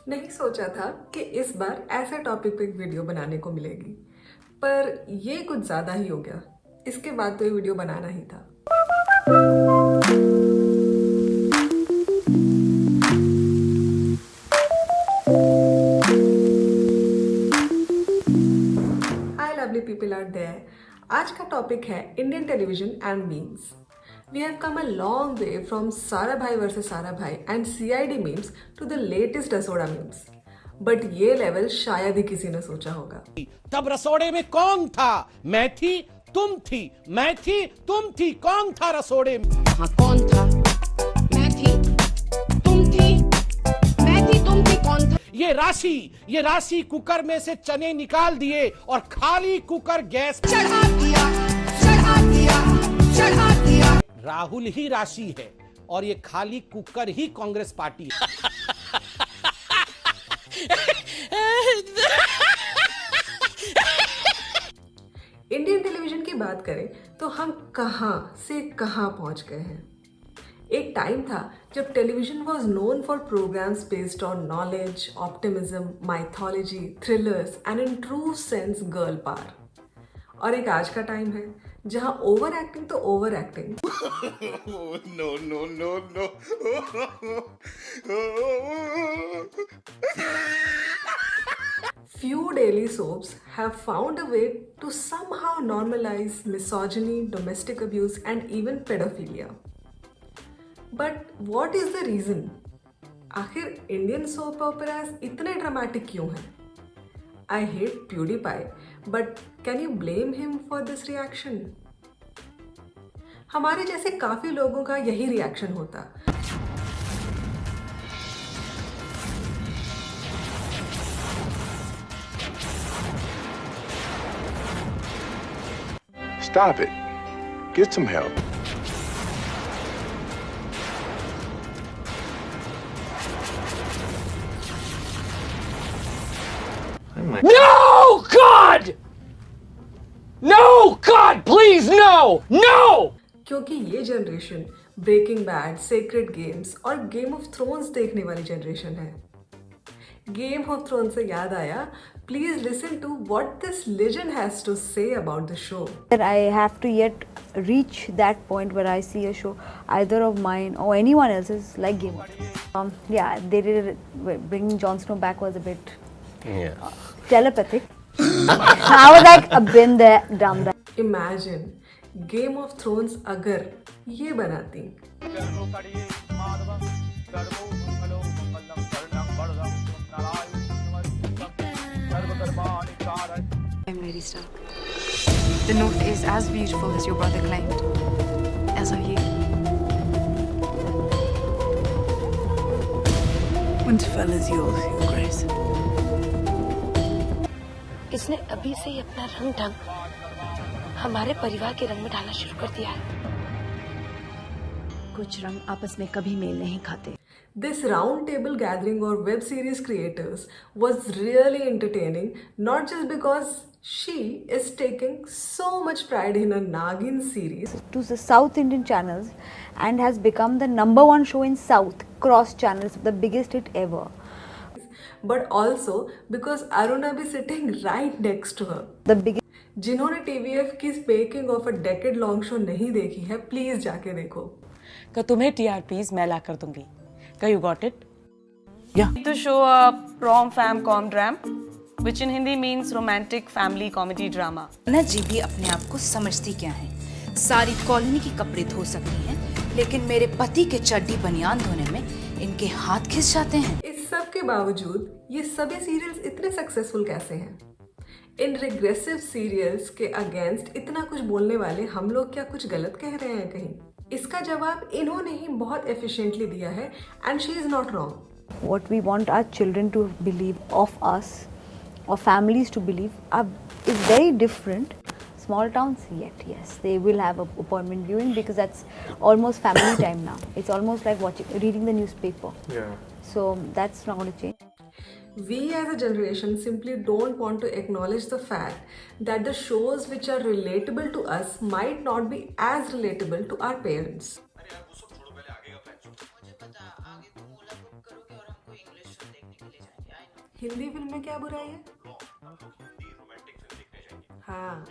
नहीं सोचा था कि इस बार ऐसे टॉपिक पे एक वीडियो बनाने को मिलेगी, पर ये कुछ ज़्यादा ही हो गया। इसके बाद तो ये वीडियो बनाना ही था। हाय लवली पीपल आउट देयर। आज का टॉपिक है Indian television and memes. We have come a long way from Sarabhai versus Sarabhai and CID memes to the latest Rasoda memes. But ये लेवल शायद ही किसी ने सोचा होगा। तब रसोड़े में कौन था? मैं थी, तुम थी, मैं थी, तुम थी। कौन था रसोड़े में? हाँ कौन था? मैं थी, तुम थी, मैं थी, तुम थी, कौन था? ये राशि कुकर में से चने निकाल दिए और खाली कुकर गैस चढ़ा दिया, चढ़ा दिया, चढ़ा दिया। राहुल ही राशि है और ये खाली कुकर ही कांग्रेस पार्टी है। इंडियन टेलीविजन की बात करें तो हम कहां से कहां पहुंच गए हैं। एक टाइम था जब television was known for programmes based on knowledge, optimism, mythology, thrillers and in true sense girl power. और एक आज का टाइम है जहां ओवर एक्टिंग तो over acting no, no, no, no. few daily soaps have found a way to somehow normalize misogyny, domestic abuse and even pedophilia. But what is the reason? आखिर Indian soap ओपेरास इतने dramatic क्यों हैं? I hate PewDiePie, but can you blame him for this reaction? हमारे जैसे काफी लोगों का यही रिएक्शन होता। Stop it. Get some help. No, God! No, God, please, no! No! क्योंकि ये generation Breaking Bad, Sacred Games और गेम ऑफ थ्रोन्स देखने वाली जनरेशन है। गेम ऑफ थ्रोन्स से याद आया, please listen to what this legend has to say about the show. I have to yet reach that point where I see a show either of mine or anyone else's like Game of Thrones. Yeah, they did it. Bringing Jon Snow back was a bit telepathic. I was like, I've been there, done that. Imagine game of thrones अगर ये बनाती। I'm Lady Stark. The North is as beautiful as your brother claimed. As are you. Winterfell is yours, Your Grace. इसने अभी से ही अपना रंग ढंग हमारे परिवार के रंग में डालना शुरू कर दिया है। कुछ रंग आपस में कभी मेल नहीं खाते। This round table gathering of web series creators was really entertaining, not just because she is taking so much pride in a Nagin series, To the South Indian channels and has become the #1 show in South cross channels, the biggest hit ever. but also because Aruna be sitting right next to her. The biggest. जिन्होंने TVF की making of a decade long show नहीं देखी है, please जाके देखो। का तुम्हें TRPs मैं ला कर दूंगी। का you got it? To show a prom fam com dram, which in Hindi means romantic family comedy drama. ना जी भी अपने आप को समझती क्या है। सारी कॉलोनी की कपड़े धो सकती हैं, लेकिन मेरे पति के चड्डी बनियान धोने में इनके हाथ खिस जाते हैं। इस सब के बावजूद ये सभी सीरियल्स इतने सक्सेसफुल कैसे हैं? इन रिग्रेसिव सीरियल्स के अगेंस्ट इतना कुछ बोलने वाले हम लोग क्या कुछ गलत कह रहे हैं कहीं? इसका जवाब इन्होंने ही बहुत एफिशिएंटली दिया है and she is not wrong. What we want our children to believe of us or families to believe is very different. Small towns, yet yes, they will have appointment viewing because that's almost family time now. It's almost like reading the newspaper. Yeah. So that's not going to change. We as a generation simply don't want to acknowledge the fact that the shows which are relatable to us might not be as relatable to our parents. मुझे पता, आगे तुम ओला book करोगे और हमको English देखने के लिए जाएंगे। हिंदी फिल्म में क्या बुराई है? हाँ,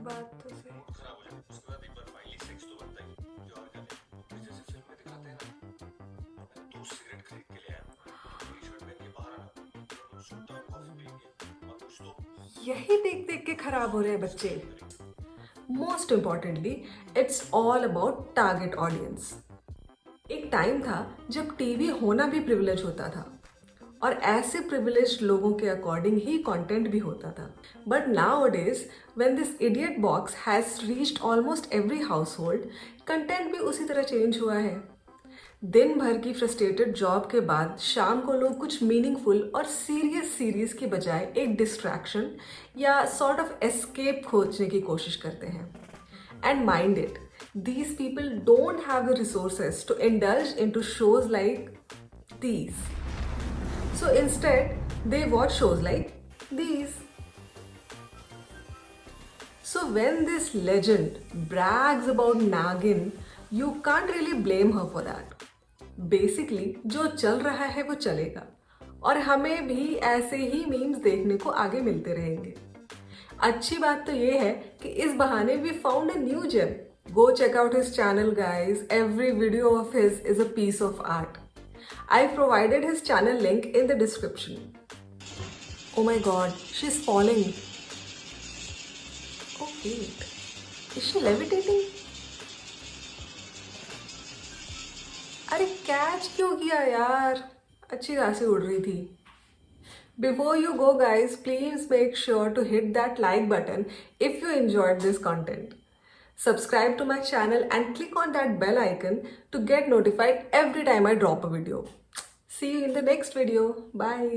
बात तो सही। यही देख देख के खराब हो रहे हैं बच्चे। Most importantly, it's all about target audience. एक टाइम था जब टीवी होना भी प्रिविलेज होता था और ऐसे प्रिविलेज्ड लोगों के अकॉर्डिंग ही कंटेंट भी होता था। But nowadays when this idiot box has reached almost every house hold, content भी उसी तरह चेंज हुआ है। दिन भर की फ्रस्ट्रेटेड जॉब के बाद शाम को लोग कुछ मीनिंगफुल और सीरियस सीरीज की बजाय एक डिस्ट्रैक्शन या सॉर्ट ऑफ एस्केप खोजने की कोशिश करते हैं। And mind it, these people don't have the resources to indulge into shows like these. So instead, they watch shows like these. So when this legend brags about Nagin, you can't really blame her for that. Basically, जो चल रहा है वो चलेगा और हमें भी ऐसे ही मीम्स देखने को आगे मिलते रहेंगे। अच्छी बात तो ये है कि इस बहाने we found a new gem. Go check out his channel, guys. Every video of his is a piece of art. I've provided his channel link in the description. Oh my god, she's falling. Oh wait, is she levitating? अरे catch क्यों किया यार? अच्छी खासी उड़ रही थी। Before you go, guys, please make sure to hit that like button if you enjoyed this content. Subscribe to my channel and click on that bell icon to get notified every time I drop a video. See you in the next video. Bye.